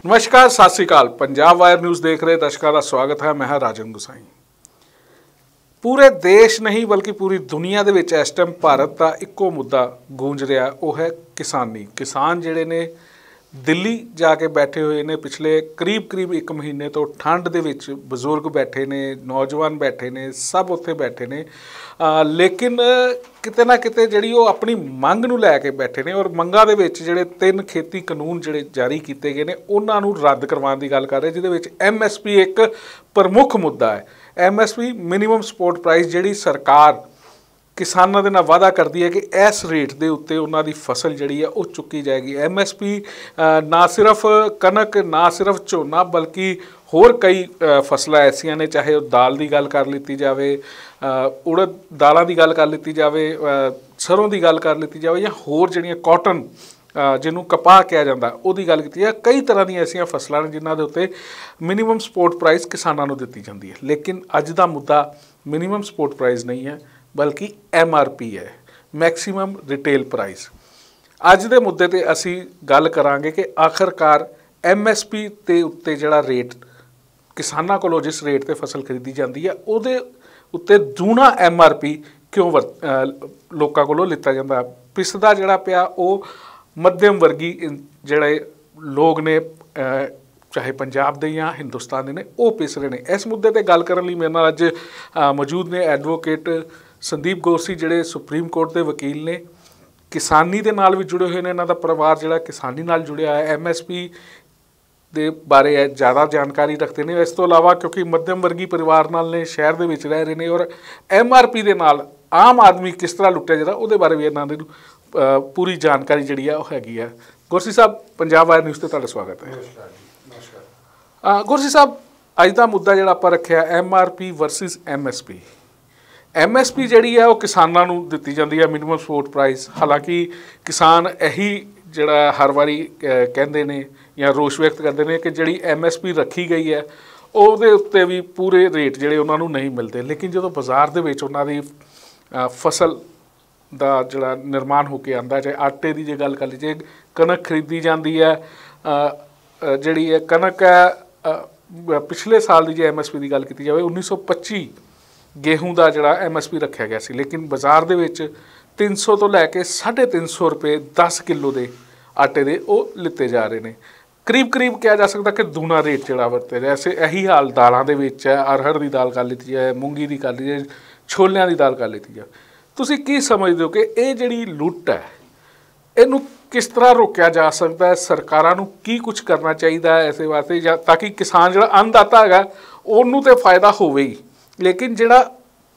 नमस्कार, सत श्री अकाल। पंजाब वायर न्यूज़ देख रहे दर्शकों का स्वागत है। मैं राजन गुसाई। पूरे देश नहीं बल्कि पूरी दुनिया दे विच इस टाइम भारत का इक्को मुद्दा गूंज रहा, वो है किसानी। किसान जिहड़े ने दिल्ली जाके बैठे हुए ने पिछले करीब एक महीने तो ठंड दे विच बजुर्ग बैठे ने, नौजवान बैठे ने, सब उत्थे बैठे ने। लेकिन किते ना किते जिहड़ी वो अपनी मंग नूं लैके बैठे ने और मंगां दे विच जिहड़े 3 खेती कानून जिहड़े जारी किए गए ने उन्हां नूं रद्द करवाउण दी गल कर रहे, जिहदे विच MSP एक प्रमुख मुद्दा है। MSP मिनीमम सपोर्ट प्राइस जिहड़ी सरकार किसानों के नाल वादा करती है कि इस रेट के उत्ते उन्हों की फसल जी है वो चुकी जाएगी। MSP ना सिर्फ कनक ना सिर्फ झोना बल्कि होर कई फसलां ऐसियां ने, चाहे दाल की गल कर लीती जाए, उड़द दालों की गल कर लीती जाए, सरों की गल कर लीती जाए, या होर जिहड़ियां कॉटन जिन्होंने कपाह कहा जाता उसकी गल की जाए, कई तरह दी ऐसियां फसलां जिन्हां दे उत्ते मिनीमम सपोर्ट प्राइस किसानों को दी जाती है। लेकिन अज का मुद्दा मिनीमम सपोर्ट प्राइस नहीं है बल्कि MRP है, मैक्सीमम रिटेल प्राइस। अज के मुद्दे ते असी गल करांगे कि आखिरकार MSP के उत्ते जिहड़ा रेट किसानों कोलों जिस रेट ते फसल खरीदी जाती है उहदे उत्ते दूना MRP क्यों लोकां कोलों लिता जाता। पिसदा जिहड़ा पिया वो मध्यम वर्गी जिहड़े लोग ने, चाहे पंजाब दे या हिंदुस्तान दे ने, वो पिस रहे हैं। इस मुद्दे ते गल करन लई मेरे नाल अज मौजूद ने एडवोकेट संदीप गोरसी जिहड़े सुप्रीम कोर्ट के वकील ने, किसानी दे नाल भी जुड़े हुए हैं। इन्हां दा परिवार जिहड़ा किसानी नाल जुड़िया है, MSP दे बारे ज़्यादा जानकारी रखते हैं। इस तो इलावा क्योंकि मध्यम वर्गी परिवार नाल ने, शहर दे विच रह रहे हैं और MRP दे नाल आम आदमी किस तरह लुट्टिया जाता उहदे बारे भी इन्हां दी पूरी जानकारी जिहड़ी है वो हैगी है। गोरसी साहब, पंजाब वायर न्यूज़ ते तुहाडा स्वागत है। गोरसी साहब, अज का मुद्दा जिहड़ा आपां रखिया MRP वर्सिस MSP। MSP जिहड़ी है वो किसानों नूं दित्ती जाती है, मिनीमम सपोर्ट प्राइस। हालांकि किसान यही जिहड़ा हर वारी कहंदे ने या रोष व्यक्त करते हैं कि जिहड़ी MSP रखी गई है ਉਹਦੇ उत्ते भी पूरे रेट जिहड़े उन्हां नूं नहीं मिलते। लेकिन जो बाज़ार दे विच उन्हां दी फसल ਦਾ ਜਿਹੜਾ निर्माण होकर आंदा, चाहे आटे की जो गल कर लीजिए, कनक खरीदी जाती है, जिहड़ी है कनक है पिछले साल की जो MSP की गल की जाए 1925 गेहूं का जिहड़ा MSP रखा गया सी, लेकिन बाज़ार दे विच 300 तो लैके 350 रुपये 10 किलो के आटे के वो लिते जा रहे हैं। करीब कहा जा सकता कि दूना रेट जिहड़ा वरते रहा। ऐसे यही हाल दालों के विच है। अरहर की दाल कर लीती जाए, मूंगी की कर ली जाए, छोलियां की दाल कर लीती जाए। तुसीं की समझते हो कि ये जिहड़ी लुट है इनू किस तरह रोकया जा सकता है? सरकारां नू की कुछ करना चाहिए ऐसे वास्ते ताकि किसान जिहड़ा अन्नदाता है उन्होंने तो फायदा होवे ही, लेकिन जिहड़ा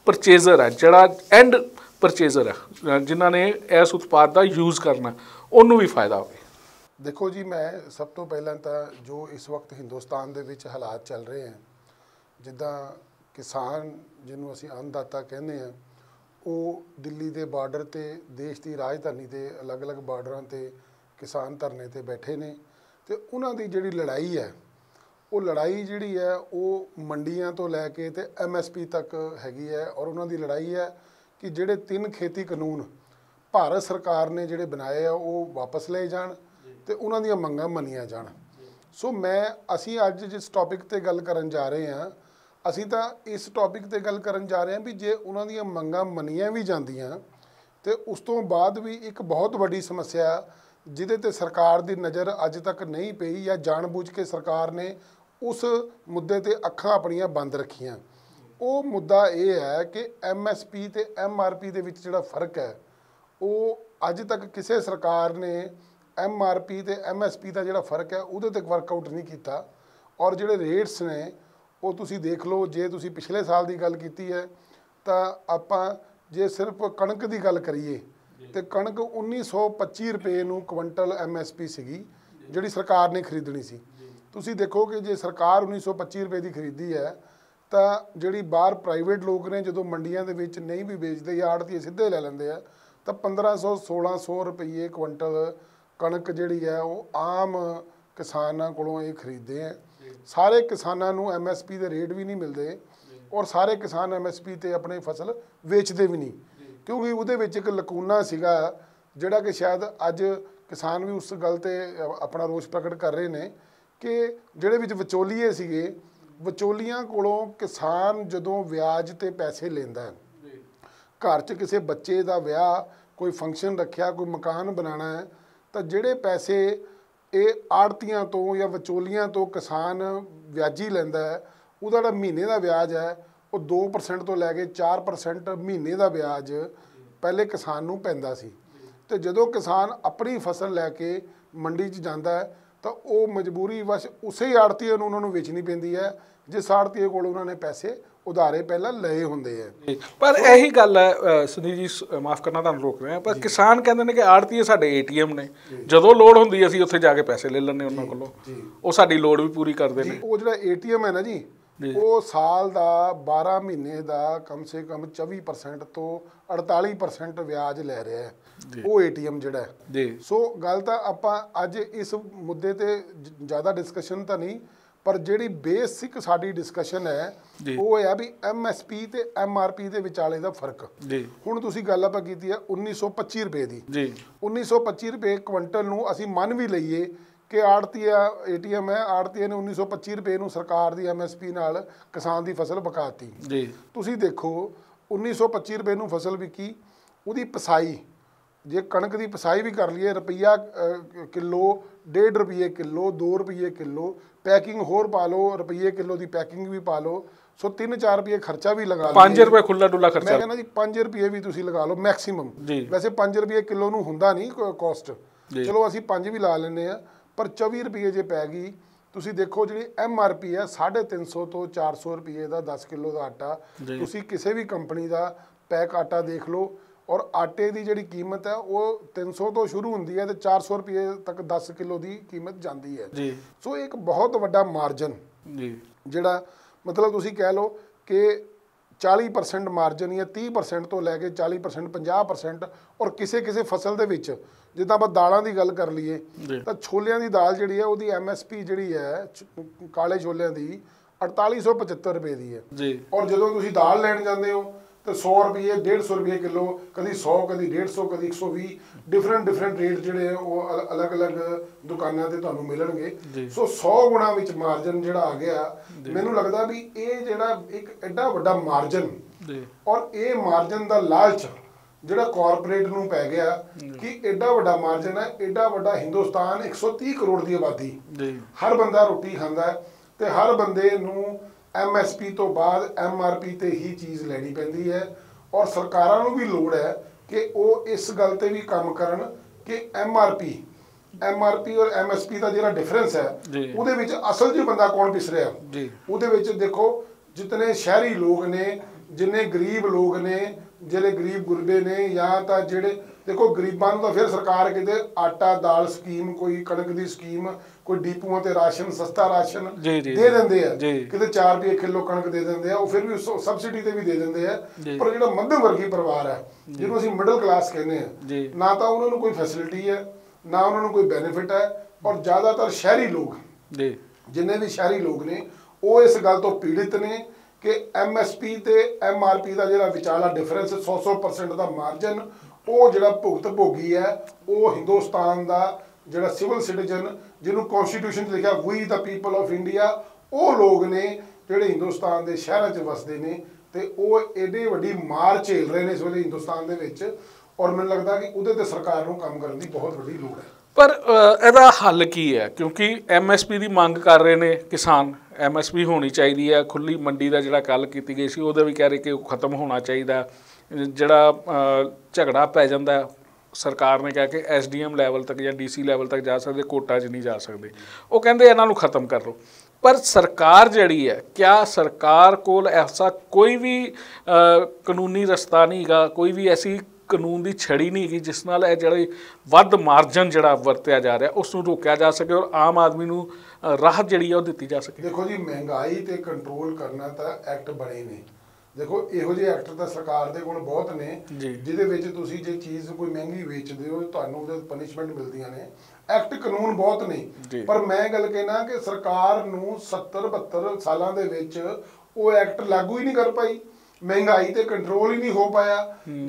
परचेजर है, जिहड़ा एंड परचेजर है, जिन्हां ने इस उत्पाद का यूज़ करना, उन्होंने भी फायदा हो। देखो जी, मैं सब तो पहला तो जो इस वक्त हिंदुस्तान दे विच हालात चल रहे हैं, जिद्दां किसान जिन्हों असीं अन्नदाता कहने हैं, वो दिल्ली के बार्डर ते देश की राजधानी के अलग अलग बार्डरां ते किसान धरने ते बैठे ने, ते उन्हां दी जिहड़ी लड़ाई है वो लड़ाई जिहड़ी है वो मंडियां तो लैके ते MSP तक हैगी है। और उन्हां दी लड़ाई है कि जिहड़े 3 खेती कानून भारत सरकार ने जिहड़े बनाए आ वो वापस ले जाण ते उन्हां दीयां मंगां मन्नियां जाण। सो असीं अज जिस टॉपिक ते गल करन जा रहे हैं, असीं तां इस टॉपिक ते गल करन जा रहे हैं भी जे उन्हां दीयां मंगां मन्नियां भी जांदियां ते उस तो बाद भी एक बहुत वड्डी समस्या जिहदे ते सरकार दी नज़र अज तक नहीं पई या जानबूझ के सरकार ने उस मुद्दे ते अखां अपनियां बंद रखियां। वो मुद्दा ये है कि MSP ते MRP दे विच जिहड़ा फर्क है वो अज तक किसी सरकार ने MRP ते MSP का जिहड़ा फर्क है उहदे ते वर्कआउट नहीं किया। और जिहड़े रेट्स ने वो तुसी देख लो, जे तुसी पिछले साल की गल की है तो आपां जे सिर्फ कणक की गल करिए तो कणक 1925 रुपये नूं क्विंटल MSP सीगी जिहड़ी सरकार ने खरीदनी सी। तुसी देखो कि जे सरकार 1925 रुपये की खरीदी है तो जिहड़ी बाहर प्राइवेट लोग ने जो मंडियां दे विच नहीं भी बेचते या आड़ती सीधे ले लेंदे आ तो 1500-1600 रुपये क्विंटल कणक जिहड़ी है वो आम किसानां कोलों ये खरीदते हैं। सारे किसानों नूं MSP के रेट भी नहीं मिलते और सारे किसान MSP ते अपनी फसल वेचते भी नहीं, क्योंकि उहदे विच एक लकूना सीगा जिहड़ा कि शायद अज किसान भी उस गल ते अपना रोष प्रगट कर रहे हैं ਕਿ ਜਿਹੜੇ ਵਿੱਚ ਵਿਚੋਲੀਏ ਸੀਗੇ, ਵਿਚੋਲੀਆਂ ਕੋਲੋਂ ਕਿਸਾਨ ਜਦੋਂ ਵਿਆਜ ਤੇ ਪੈਸੇ ਲੈਂਦਾ ਹੈ, ਘਰ 'ਚ ਕਿਸੇ ਬੱਚੇ ਦਾ ਵਿਆਹ, ਕੋਈ ਫੰਕਸ਼ਨ ਰੱਖਿਆ, ਕੋਈ ਮਕਾਨ ਬਣਾਉਣਾ ਹੈ, ਤਾਂ ਜਿਹੜੇ ਪੈਸੇ ਇਹ ਆੜਤੀਆਂ ਤੋਂ ਜਾਂ ਵਿਚੋਲੀਆਂ ਤੋਂ ਕਿਸਾਨ ਵਿਆਜੀ ਲੈਂਦਾ ਹੈ, ਉਹਦਾ ਜਿਹੜਾ ਮਹੀਨੇ ਦਾ ਵਿਆਜ ਹੈ ਉਹ 2% ਤੋਂ ਲੈ ਕੇ 4% ਮਹੀਨੇ ਦਾ ਵਿਆਜ ਪਹਿਲੇ ਕਿਸਾਨ ਨੂੰ ਪੈਂਦਾ ਸੀ। ਤੇ ਜਦੋਂ ਕਿਸਾਨ ਆਪਣੀ ਫਸਲ ਲੈ ਕੇ ਮੰਡੀ 'ਚ ਜਾਂਦਾ ਹੈ ਤਾਂ ਉਹ ਮਜਬੂਰੀ ਵਸ਼ ਉਸੇ ਆੜਤੀਏ ਨੂੰ ਉਹਨਾਂ ਨੂੰ ਵੇਚਣੀ ਪੈਂਦੀ ਹੈ ਜਿਸ ਆੜਤੀਏ ਕੋਲ ਉਹਨਾਂ ਨੇ ਪੈਸੇ ਉਧਾਰੇ ਪਹਿਲਾਂ ਲਏ ਹੁੰਦੇ ਆ। ਪਰ ਇਹੀ ਗੱਲ ਹੈ ਸੁਨੀਲ ਜੀ, ਮਾਫ ਕਰਨਾ ਤੁਹਾਨੂੰ ਰੋਕ ਰਹੇ ਹਾਂ, ਪਰ ਕਿਸਾਨ ਕਹਿੰਦੇ ਨੇ ਕਿ ਆੜਤੀਏ ਸਾਡੇ ATM ਨੇ, ਜਦੋਂ ਲੋੜ ਹੁੰਦੀ ਅਸੀਂ ਉੱਥੇ ਜਾ ਕੇ ਪੈਸੇ ਲੈ ਲੈਂਦੇ ਉਹਨਾਂ ਕੋਲੋਂ, ਉਹ ਸਾਡੀ ਲੋੜ ਵੀ ਪੂਰੀ ਕਰਦੇ ਨੇ। ਉਹ ਜਿਹੜਾ ATM ਹੈ ਨਾ ਜੀ, ਉਹ ਸਾਲ ਦਾ 12 ਮਹੀਨੇ ਦਾ ਕਮ ਸੇ ਕਮ 24% ਤੋਂ 48% ਵਿਆਜ ਲੈ ਰਿਹਾ ਹੈ ਉਹ ATM ਜਿਹੜਾ ਹੈ ਜੀ। ਸੋ ਗੱਲ ਤਾਂ ਆਪਾਂ ਅੱਜ ਇਸ ਮੁੱਦੇ ਤੇ ਜ਼ਿਆਦਾ ਡਿਸਕਸ਼ਨ ਤਾਂ ਨਹੀਂ, ਪਰ ਜਿਹੜੀ ਬੇਸਿਕ ਸਾਡੀ ਡਿਸਕਸ਼ਨ ਹੈ ਉਹ ਹੈ ਵੀ MSP ਤੇ MRP ਦੇ ਵਿਚਾਲੇ ਦਾ ਫਰਕ। ਹੁਣ ਤੁਸੀਂ ਗੱਲ ਆਪਾਂ ਕੀਤੀ ਹੈ 1925 ਰੁਪਏ ਦੀ, 1925 ਰੁਪਏ ਕੁਇੰਟਲ ਨੂੰ ਅਸੀਂ ਮੰਨ ਵੀ ਲਈਏ ਕਿ ਆੜਤੀਆ ATM ਹੈ, ਆੜਤੀਏ ਨੇ 1925 ਰੁਪਏ ਨੂੰ ਸਰਕਾਰ ਦੀ MSP ਨਾਲ ਕਿਸਾਨ ਦੀ ਫਸਲ ਵਿਕਾਤੀ। ਤੁਸੀਂ ਦੇਖੋ 1925 ਰੁਪਏ ਨੂੰ ਫਸਲ ਵਿਕੀ, ਉਹਦੀ ਪਸਾਈ ਜੇ ਕਣਕ ਦੀ ਪਸਾਈ ਵੀ ਕਰ ਲਈਏ ਰੁਪਈਆ ਕਿਲੋ, 1.5 ਰੁਪਏ ਕਿਲੋ, 2 ਰੁਪਏ ਕਿਲੋ, ਪੈਕਿੰਗ ਹੋਰ ਪਾ ਲਓ, ਰੁਪਈਏ ਕਿਲੋ ਦੀ ਪੈਕਿੰਗ ਵੀ ਪਾ ਲਓ, ਸੋ 3-4 ਰੁਪਏ ਖਰਚਾ ਵੀ ਲਗਾ ਲਓ। 5 ਰੁਪਏ ਖੁੱਲਾ ਡੁੱਲਾ ਖਰਚਾ, ਮੈਂ ਕਹਿੰਦਾ ਜੀ 5 ਰੁਪਏ ਵੀ ਤੁਸੀਂ ਲਗਾ ਲਓ ਮੈਕਸਿਮਮ। ਵੈਸੇ 5 ਰੁਪਏ ਕਿਲੋ ਨੂੰ ਹੁੰਦਾ ਨਹੀਂ ਕੋਸਟ, ਚਲੋ ਅਸੀਂ 5 ਵੀ ਲਾ ਲੈਂਦੇ ਆ, ਪਰ 24 ਰੁਪਏ ਜੇ ਪੈ ਗਈ, ਤੁਸੀਂ ਦੇਖੋ ਜਿਹੜੀ MRP ਹੈ 350 ਤੋਂ 400 ਰੁਪਏ ਦਾ 10 ਕਿਲੋ ਦਾ ਆਟਾ, ਤੁਸੀਂ ਕਿਸੇ ਵੀ ਕੰਪਨੀ ਦਾ ਪੈਕ ਆਟਾ ਦੇਖ ਲਓ, ਔਰ ਆਟੇ ਦੀ ਜਿਹੜੀ ਕੀਮਤ ਹੈ ਉਹ 300 ਤੋਂ ਸ਼ੁਰੂ ਹੁੰਦੀ ਹੈ ਤੇ 400 ਰੁਪਏ ਤੱਕ 10 ਕਿਲੋ ਦੀ ਕੀਮਤ ਜਾਂਦੀ ਹੈ। ਸੋ ਇੱਕ ਬਹੁਤ ਵੱਡਾ ਮਾਰਜਨ ਜਿਹੜਾ ਮਤਲਬ ਤੁਸੀਂ ਕਹਿ ਲਓ ਕਿ 40% ਮਾਰਜਨ ਜਾਂ 30% ਤੋਂ ਲੈ ਕੇ 40%, 50%, ਔਰ ਕਿਸੇ ਕਿਸੇ ਫਸਲ ਦੇ ਵਿੱਚ ਜਿੱਦਾਂ ਆਪਾਂ ਦਾਲਾਂ ਦੀ ਗੱਲ ਕਰ ਲਈਏ ਤਾਂ ਛੋਲਿਆਂ ਦੀ ਦਾਲ ਜਿਹੜੀ ਹੈ ਉਹਦੀ MSP ਜਿਹੜੀ ਹੈ ਕਾਲੇ ਛੋਲਿਆਂ ਦੀ 4875 ਰੁਪਏ ਦੀ ਹੈ, ਔਰ ਜਦੋਂ ਤੁਸੀਂ ਦਾਲ ਲੈਣ ਜਾਂਦੇ ਹੋ तो 100 रुपये 150 रुपये किलो, कभी 100, कभी 150, कभी 120, डिफरेंट रेट जोड़े वो अलग अलग दुकानों से तुहानू मिलणगे। सो 100 गुणा विच मार्जन जिहड़ा आ गया, मैनू लगदा भी ये जिहड़ा एक एडा वड्डा मार्जन और ये मार्जन दा लालच जिहड़ा कॉरपोरेट नूं पै गया कि एडा वड्डा मार्जन है, एडा वड्डा हिंदुस्तान 130 करोड़ की आबादी, हर बंदा रोटी खांदा है ते हर बंदे नूं MSP तो बाद MRP ते ही चीज़ लैनी पैंदी है, और सरकारां नूं भी लोड़ है कि वो इस गल ते भी काम करन कि MRP और MSP का जिहड़ा डिफरेंस है उहदे विच असल च बंदा कौन पिस रहा, उहदे विच देखो जितने शहरी लोग ने, जिन्ने गरीब लोग ने, जिहड़े गरीब गुरबे ने, या तां जिहड़े देखो गरीबां नूं तां फिर सरकार किते आटा दाल स्कीम, कोई कणक दी स्कीम, कोई डिपूआं ते राशन सस्ता राशन दे दिंदे आ, किते 4 रुपये किलो कणक दे दिंदे आ, वो फिर भी सबसिडी ते भी दे दिंदे आ, पर जिहड़ा मध्यम वर्गी परिवार है जिहनूं असीं मिडल क्लास कहने आ, ना तां उन्हां नूं कोई फैसिलिटी है, ना उन्हां नूं कोई बेनिफिट है, और ज़्यादातर शहरी लोग जिन्ने भी शहरी लोग ने वो इस गल तो पीड़ित ने कि MSP ते MRP का जिहड़ा विचाला डिफरेंस 100% का मार्जन वो जिहड़ा भुगत भोगी है, वो हिंदुस्तान का जिहड़ा सिविल सिटीजन जिन्हों कॉन्स्टिट्यूशन लिखा we the people of India, वो लोग ने जिहड़े हिंदुस्तान के शहरों च वसते ने ते वो एडी वड्डी मार झेल रहे हैं इस वेले हिंदुस्तान दे विच, और मैनूं लगदा कि उहदे ते सरकार नूं काम करन दी बहुत वड्डी लोड़ है। पर ਇਹਦਾ हल की है, क्योंकि MSP की मंग कर रहे हैं किसान, MSP होनी चाहिए है, खुली मंडी का जिहड़ा गल की गई सी उहदे भी कह रहे कि खत्म होना चाहिए, जिहड़ा झगड़ा पै जांदा सरकार ने कहा कि SDM लैवल तक या DC लैवल तक जा सकते, कोटा च नहीं जा सकते, वो कहते इन्हां नूं खत्म कर लो। पर सरकार जिहड़ी है, क्या सरकार कोल ऐसा कोई भी कानूनी रस्ता नहीं गा, कोई भी ऐसी कानून की छड़ी नहीं गई जिस नाल जिहड़ी वध मार्जन जिहड़ा वरत्या जा रहा उसनूं रोकिया जा सके और आम आदमी नूं राहत जिहड़ी है वो दित्ती जा सके? देखो जी, महंगाई ते कंट्रोल करना तो एक्ट बने ने, देखो इहो जिहे एक्ट तो सरकार दे कोल बहुत ने जिहदे विच तुसीं जे चीज़ कोई महंगी वेचदे हो तुहानूं उहदे पनिशमेंट मिलदियां ने, एक्ट कानून बहुत ने, पर मैं गल कहना कि सरकार नूं 70-72 सालां दे विच वो एक्ट लागू ही नहीं कर पाई, महंगाई ते कंट्रोल ही नहीं हो पाया।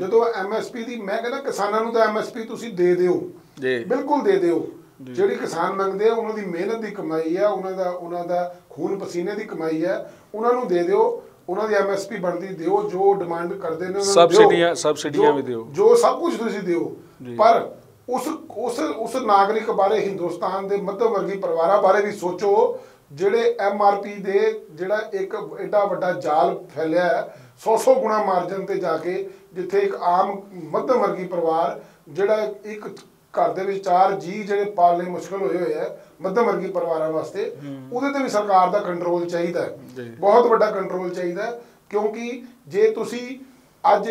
जो MSP की मैं कहना किसानों को तो MSP तुसीं दे दिओ, बिल्कुल दे दिओ, ਜਿਹੜੀ ਕਿਸਾਨ ਮੰਗਦੇ ਆ ਉਹਨਾਂ ਦੀ ਮਿਹਨਤ ਦੀ ਕਮਾਈ ਆ, ਉਹਨਾਂ ਦਾ ਖੂਨ ਪਸੀਨੇ ਦੀ ਕਮਾਈ ਹੈ, ਉਹਨਾਂ ਨੂੰ ਦੇ ਦਿਓ। ਉਹਨਾਂ ਦੀ MSP ਬਣਦੀ ਦਿਓ, ਜੋ ਡਿਮਾਂਡ ਕਰਦੇ ਨੇ ਸਬਸਿਡੀਆਂ ਵੀ ਦਿਓ, ਜੋ ਸਭ ਕੁਝ ਤੁਸੀਂ ਦਿਓ। ਪਰ ਉਸ ਨਾਗਰਿਕ ਬਾਰੇ, ਹਿੰਦੁਸਤਾਨ ਦੇ ਮੱਧਮ ਵਰਗੀ ਪਰਿਵਾਰਾਂ ਬਾਰੇ ਵੀ ਸੋਚੋ ਜਿਹੜੇ MRP ਦੇ ਜਿਹੜਾ ਇੱਕ ਐਡਾ ਵੱਡਾ ਜਾਲ ਫੈਲਿਆ ਹੈ 100 ਗੁਣਾ ਮਾਰਜਨ ਤੇ ਜਾ ਕੇ, ਜਿੱਥੇ ਇੱਕ ਆਮ ਮੱਧਮ ਵਰਗੀ ਪਰਿਵਾਰ ਜਿਹੜਾ ਇੱਕ ਘਰ ਦੇ ਵਿੱਚ 4 ਜੀ ਜਿਹੜੇ ਪਾਲਣੇ ਮੁਸ਼ਕਲ ਹੋਏ ਹੈ ਮੱਧਮ ਵਰਗੀ ਪਰਿਵਾਰਾਂ ਵਾਸਤੇ, ਉਹਦੇ ਤੇ ਵੀ ਸਰਕਾਰ ਦਾ ਕੰਟਰੋਲ ਚਾਹੀਦਾ ਹੈ, ਬਹੁਤ ਵੱਡਾ ਕੰਟਰੋਲ ਚਾਹੀਦਾ ਹੈ। ਕਿਉਂਕਿ ਜੇ ਤੁਸੀਂ ਅੱਜ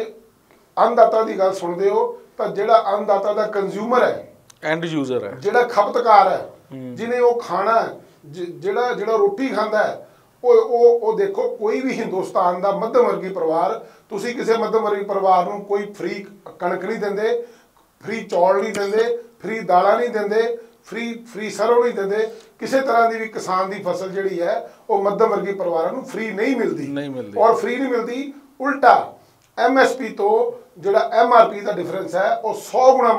ਅੰਨਦਾਤਾ ਦੀ ਗੱਲ ਸੁਣਦੇ ਹੋ ਤਾਂ ਜਿਹੜਾ ਅੰਨਦਾਤਾ ਦਾ ਕੰਜ਼ਿਊਮਰ ਹੈ, ਐਂਡ ਯੂਜ਼ਰ ਹੈ, ਜਿਹੜਾ ਖਪਤਕਾਰ ਹੈ, ਜਿਹਨੇ ਉਹ ਖਾਣਾ, ਜਿਹੜਾ ਰੋਟੀ ਖਾਂਦਾ ਹੈ, ਉਹ ਦੇਖੋ ਕੋਈ ਵੀ ਹਿੰਦੁਸਤਾਨ ਦਾ ਮੱਧਮ ਵਰਗੀ ਪਰਿਵਾਰ, ਤੁਸੀਂ ਕਿਸੇ ਮੱਧਮ ਵਰਗੀ ਪਰਿਵਾਰ ਨੂੰ ਕੋਈ ਫ੍ਰੀ ਕਣਕ ਨਹੀਂ ਦਿੰਦੇ, ਫ੍ਰੀ ਚੌਲ ਨਹੀਂ ਦਿੰਦੇ, ਫ੍ਰੀ ਦਾਲਾਂ ਨਹੀਂ ਦਿੰਦੇ, ਫ੍ਰੀ ਸਰੋਂ ਨਹੀਂ ਦਿੰਦੇ। ਕਿਸੇ ਤਰ੍ਹਾਂ ਦੀ ਵੀ ਕਿਸਾਨ ਦੀ ਫਸਲ ਜਿਹੜੀ ਹੈ ਉਹ ਮੱਧਮ ਵਰਗੀ ਪਰਿਵਾਰਾਂ ਨੂੰ ਫ੍ਰੀ ਨਹੀਂ ਮਿਲਦੀ। ਔਰ ਫ੍ਰੀ ਨਹੀਂ ਮਿਲਦੀ, ਉਲਟਾ MSP ਤੋਂ ਜਿਹੜਾ MRP ਦਾ ਡਿਫਰੈਂਸ ਹੈ ਉਹ 100 ਗੁਣਾ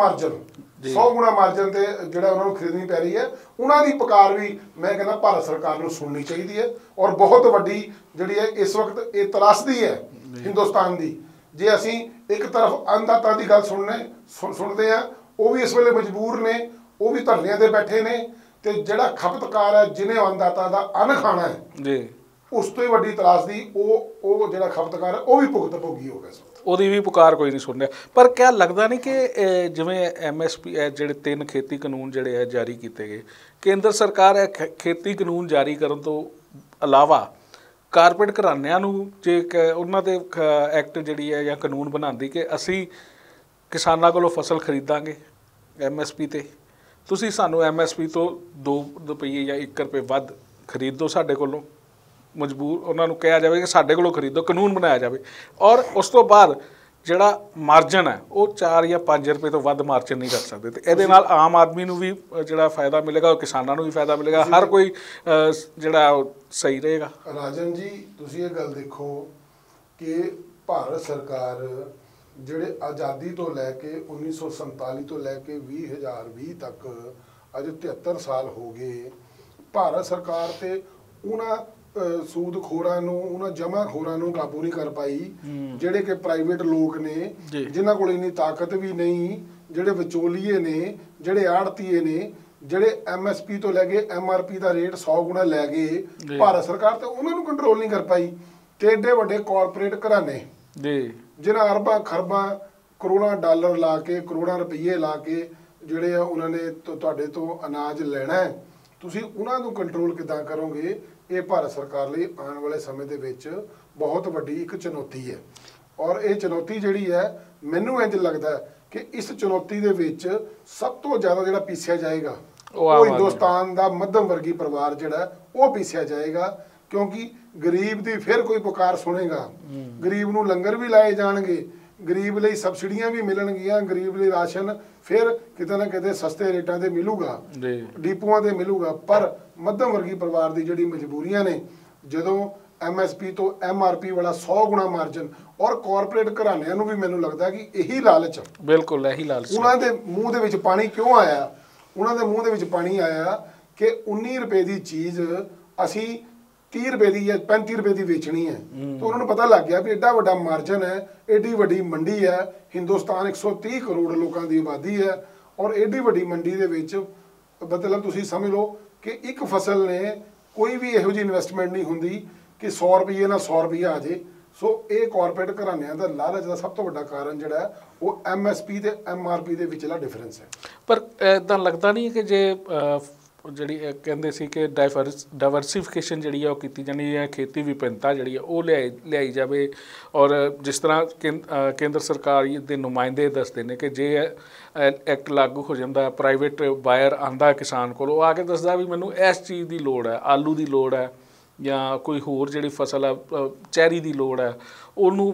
ਮਾਰਜਨ ਤੇ ਜਿਹੜਾ ਉਹਨਾਂ ਨੂੰ ਖਰੀਦਣੀ ਪੈ ਰਹੀ ਹੈ। ਉਹਨਾਂ ਦੀ ਪੁਕਾਰ ਵੀ ਮੈਂ ਕਹਿੰਦਾ ਭਾਰਤ ਸਰਕਾਰ ਨੂੰ ਸੁਣਨੀ ਚਾਹੀਦੀ ਹੈ। ਔਰ ਬਹੁਤ ਵੱਡੀ ਜਿਹੜੀ ਹੈ ਇਸ ਵਕਤ ਇਹ ਤਰਾਸਦੀ ਹੈ ਹਿੰਦੁਸਤਾਨ ਦੀ। ਜੇ ਅਸੀਂ ਇੱਕ ਤਰਫ ਅੰਨਦਾਤਾ ਦੀ ਗੱਲ ਸੁਣਦੇ ਆ, ਉਹ ਵੀ ਇਸ ਵੇਲੇ ਮਜਬੂਰ ਨੇ, ਉਹ ਵੀ ਧਰਨਿਆਂ ਤੇ ਬੈਠੇ ਨੇ, ਤੇ ਜਿਹੜਾ ਖਪਤਕਾਰ ਹੈ ਜਿਹਨੇ ਅੰਨਦਾਤਾ ਦਾ ਅੰਨ ਖਾਣਾ ਹੈ ਉਸ ਤੋਂ ਹੀ ਵੱਡੀ ਤਰਾਸਦੀ ਉਹ ਜਿਹੜਾ ਖਪਤਕਾਰ ਹੈ ਉਹ ਵੀ ਭੋਗੀ ਹੋ ਗਿਆ। ਉਹਦੀ ਵੀ ਪੁਕਾਰ ਕੋਈ ਨਹੀਂ ਸੁਣ ਰਿਹਾ। ਪਰ ਕਿਆ ਲੱਗਦਾ ਨਹੀਂ ਕਿ ਜਿਵੇਂ MSP ਜਿਹੜੇ 3 ਖੇਤੀ ਕਾਨੂੰਨ ਜਿਹੜੇ ਹੈ ਜਾਰੀ ਕੀਤੇ ਗਏ, ਕੇਂਦਰ ਸਰਕਾਰ ਖੇਤੀ ਕਾਨੂੰਨ ਜਾਰੀ ਕਰਨ ਤੋਂ ਇਲਾਵਾ ਕਾਰਪੋਰੇਟ ਘਰਾਣਿਆਂ ਨੂੰ ਜੇ ਉਹਨਾਂ ਦੇ ਐਕਟ ਜਿਹੜੀ ਹੈ ਜਾਂ ਕਾਨੂੰਨ ਬਣਾਉਂਦੀ ਕਿ ਅਸੀਂ ਕਿਸਾਨਾਂ ਕੋਲੋਂ ਫਸਲ ਖਰੀਦਾਂਗੇ MSP ਤੇ, ਤੁਸੀਂ ਸਾਨੂੰ MSP ਤੋਂ 2 ਰੁਪਏ ਜਾਂ 1 ਰੁਪਏ ਵੱਧ ਖਰੀਦੋ ਸਾਡੇ ਕੋਲੋਂ, ਮਜਬੂਰ ਉਹਨਾਂ ਨੂੰ ਕਿਹਾ ਜਾਵੇ ਕਿ ਸਾਡੇ ਕੋਲੋਂ ਖਰੀਦੋ, ਕਾਨੂੰਨ ਬਣਾਇਆ ਜਾਵੇ। ਔਰ ਉਸ ਤੋਂ ਬਾਅਦ ਜਿਹੜਾ ਮਾਰਜਨ ਹੈ ਉਹ 4 ਜਾਂ 5 ਰੁਪਏ ਤੋਂ ਵੱਧ ਮਾਰਜਨ ਨਹੀਂ ਕਰ ਸਕਦੇ। ਤੇ ਇਹਦੇ ਨਾਲ ਆਮ ਆਦਮੀ ਨੂੰ ਵੀ ਜਿਹੜਾ ਫਾਇਦਾ ਮਿਲੇਗਾ, ਉਹ ਕਿਸਾਨਾਂ ਨੂੰ ਵੀ ਫਾਇਦਾ ਮਿਲੇਗਾ, ਹਰ ਕੋਈ ਜਿਹੜਾ ਸਹੀ ਰਹੇਗਾ। ਰਾਜਨ ਜੀ, ਤੁਸੀਂ ਇਹ ਗੱਲ ਦੇਖੋ ਕਿ ਭਾਰਤ ਸਰਕਾਰ ਜਿਹੜੇ ਆਜ਼ਾਦੀ ਤੋਂ ਲੈ ਕੇ 1947 ਤੋਂ ਲੈ ਕੇ 2020 ਤੱਕ ਅੱਜ 73 ਸਾਲ ਹੋ ਗਏ, ਭਾਰਤ ਸਰਕਾਰ ਤੇ ਉਹਨਾਂ ਸੂਦਖੋਰਾਂ ਨੂੰ, ਉਹਨਾਂ ਜਮਾਖੋਰਾਂ ਨੂੰ ਕਾਬੂ ਨਹੀਂ ਕਰ ਪਾਈ ਜਿਹੜੇ ਕਿ ਪ੍ਰਾਈਵੇਟ ਲੋਕ ਨੇ, ਜਿਨ੍ਹਾਂ ਕੋਲ ਇੰਨੀ ਤਾਕਤ ਵੀ ਨਹੀਂ, ਜਿਹੜੇ ਵਿਚੋਲੀਏ ਨੇ, ਜਿਹੜੇ ਆੜਤੀਏ ਨੇ, ਜਿਹੜੇ MSP ਤੋਂ ਲੈ ਕੇ MRP ਦਾ ਰੇਟ 100 ਗੁਣਾ ਲੈ ਗਏ। ਭਾਰਤ ਸਰਕਾਰ ਤੇ ਉਹਨਾਂ ਨੂੰ ਕੰਟਰੋਲ ਨਹੀਂ ਕਰ ਪਾਈ। ਤੇ ਏਡੇ ਵੱਡੇ ਕਾਰਪੋਰੇਟ ਘਰਾਣੇ ਜਿਨ੍ਹਾਂ ਅਰਬਾਂ ਖਰਬਾਂ ਕਰੋੜਾਂ ਡਾਲਰ ਲਾ ਕੇ, ਕਰੋੜਾਂ ਰੁਪਈਏ ਲਾ ਕੇ ਜਿਹੜੇ ਆ ਉਹਨਾਂ ਨੇ ਤੁਹਾਡੇ ਤੋਂ ਅਨਾਜ ਲੈਣਾ ਹੈ, ਤੁਸੀਂ ਉਹਨਾਂ ਨੂੰ ਕੰਟਰੋਲ ਕਿੱਦਾਂ ਕਰੋਗੇ? ਇਹ ਭਾਰਤ ਸਰਕਾਰ ਲਈ ਆਉਣ ਵਾਲੇ ਸਮੇਂ ਦੇ ਵਿੱਚ ਬਹੁਤ ਵੱਡੀ ਇੱਕ ਚੁਣੌਤੀ ਹੈ। ਔਰ ਇਹ ਚੁਣੌਤੀ ਜਿਹੜੀ ਹੈ, ਮੈਨੂੰ ਇੰਝ ਲੱਗਦਾ ਕਿ ਇਸ ਚੁਣੌਤੀ ਦੇ ਵਿੱਚ ਸਭ ਤੋਂ ਜ਼ਿਆਦਾ ਜਿਹੜਾ ਪੀਸਿਆ ਜਾਏਗਾ ਉਹ ਹਿੰਦੁਸਤਾਨ ਦਾ ਮੱਧਮ ਵਰਗੀ ਪਰਿਵਾਰ ਜਿਹੜਾ ਉਹ ਪੀਸਿਆ ਜਾਏਗਾ। ਕਿਉਂਕਿ ਗਰੀਬ ਦੀ ਫਿਰ ਕੋਈ ਪੁਕਾਰ ਸੁਣੇਗਾ, ਗਰੀਬ ਨੂੰ ਲੰਗਰ ਵੀ ਲਾਏ ਜਾਣਗੇ, ਗਰੀਬ ਲਈ ਸਬਸਿਡੀਆਂ ਵੀ ਮਿਲਣਗੀਆਂ, ਗਰੀਬ ਲਈ ਰਾਸ਼ਨ ਫਿਰ ਕਿਤੇ ਨਾ ਕਿਤੇ ਸਸਤੇ ਰੇਟਾਂ ਤੇ ਮਿਲੂਗਾ, ਡੀਪੂਆਂ ਤੇ ਮਿਲੂਗਾ। ਪਰ ਮੱਧਮ ਵਰਗੀ ਪਰਿਵਾਰ ਦੀ ਜਿਹੜੀ ਮਜਬੂਰੀਆਂ ਨੇ, ਜਦੋਂ MSP ਤੋਂ MRP ਵਾਲਾ 100 ਗੁਣਾ ਮਾਰਜਨ, ਔਰ ਕਾਰਪੋਰੇਟ ਘਰਾਣਿਆਂ ਨੂੰ ਵੀ ਮੈਨੂੰ ਲੱਗਦਾ ਕਿ ਇਹੀ ਲਾਲਚ, ਬਿਲਕੁਲ ਇਹੀ ਲਾਲਚ, ਉਹਨਾਂ ਦੇ ਮੂੰਹ ਦੇ ਵਿੱਚ ਪਾਣੀ ਕਿਉਂ ਆਇਆ? ਉਹਨਾਂ ਦੇ ਮੂੰਹ ਦੇ ਵਿੱਚ ਪਾਣੀ ਆਇਆ ਕਿ 19 ਰੁਪਏ ਦੀ ਚੀਜ਼ ਅਸੀਂ 30 ਰੁਪਏ ਦੀ ਜਾਂ 35 ਰੁਪਏ ਦੀ ਵੇਚਣੀ ਹੈ। ਤਾਂ ਉਹਨਾਂ ਨੂੰ ਪਤਾ ਲੱਗ ਗਿਆ ਵੀ ਐਡਾ ਵੱਡਾ ਮਾਰਜਨ ਹੈ, ਐਡੀ ਵੱਡੀ ਮੰਡੀ ਹੈ, ਹਿੰਦੁਸਤਾਨ 130 ਕਰੋੜ ਲੋਕਾਂ ਦੀ ਆਬਾਦੀ ਹੈ, ਔਰ ਐਡੀ ਵੱਡੀ ਮੰਡੀ ਦੇ ਵਿੱਚ ਮਤਲਬ ਤੁਸੀਂ ਸਮਝ ਲਓ ਕਿ ਇੱਕ ਫਸਲ ਨੇ ਕੋਈ ਵੀ ਇਹੋ ਜਿਹੀ ਇਨਵੈਸਟਮੈਂਟ ਨਹੀਂ ਹੁੰਦੀ ਕਿ 100 ਰੁਪਏ ਨਾਲ 100 ਰੁਪਈਆ ਆ ਜੇ। ਸੋ ਇਹ ਕਾਰਪੋਰੇਟ ਘਰਾਣਿਆਂ ਦਾ ਲਾਲਚ ਦਾ ਸਭ ਤੋਂ ਵੱਡਾ ਕਾਰਨ ਜਿਹੜਾ ਹੈ ਉਹ MSP ਤੇ MRP ਦੇ ਵਿਚਲਾ ਡਿਫਰੈਂਸ ਹੈ। ਪਰ ਇੱਦਾਂ ਲੱਗਦਾ ਨਹੀਂ ਕਿ ਜੇ ਜਿਹੜੀ ਕਹਿੰਦੇ ਸੀ ਕਿ ਡਾਇਵਰਸੀਫਿਕੇਸ਼ਨ ਜਿਹੜੀ ਆ ਉਹ ਕੀਤੀ ਜਾਣੀ ਹੈ, ਖੇਤੀ ਵਿਭਿੰਨਤਾ ਜਿਹੜੀ ਆ ਉਹ ਲਿਆਈ ਜਾਵੇ। ਔਰ ਜਿਸ ਤਰ੍ਹਾਂ ਕੇਂਦਰ ਸਰਕਾਰ ਦੇ ਨੁਮਾਇੰਦੇ ਦੱਸਦੇ ਨੇ ਕਿ ਜੇ ਐਕਟ ਲਾਗੂ ਹੋ ਜਾਂਦਾ, ਪ੍ਰਾਈਵੇਟ ਬਾਇਰ ਆਉਂਦਾ ਕਿਸਾਨ ਕੋਲ, ਉਹ ਆ ਕੇ ਦੱਸਦਾ ਵੀ ਮੈਨੂੰ ਇਸ ਚੀਜ਼ ਦੀ ਲੋੜ ਹੈ, ਆਲੂ ਦੀ ਲੋੜ ਹੈ ਜਾਂ ਕੋਈ ਹੋਰ ਜਿਹੜੀ ਫਸਲ ਹੈ, ਚੈਰੀ ਦੀ ਲੋੜ ਹੈ, ਉਹਨੂੰ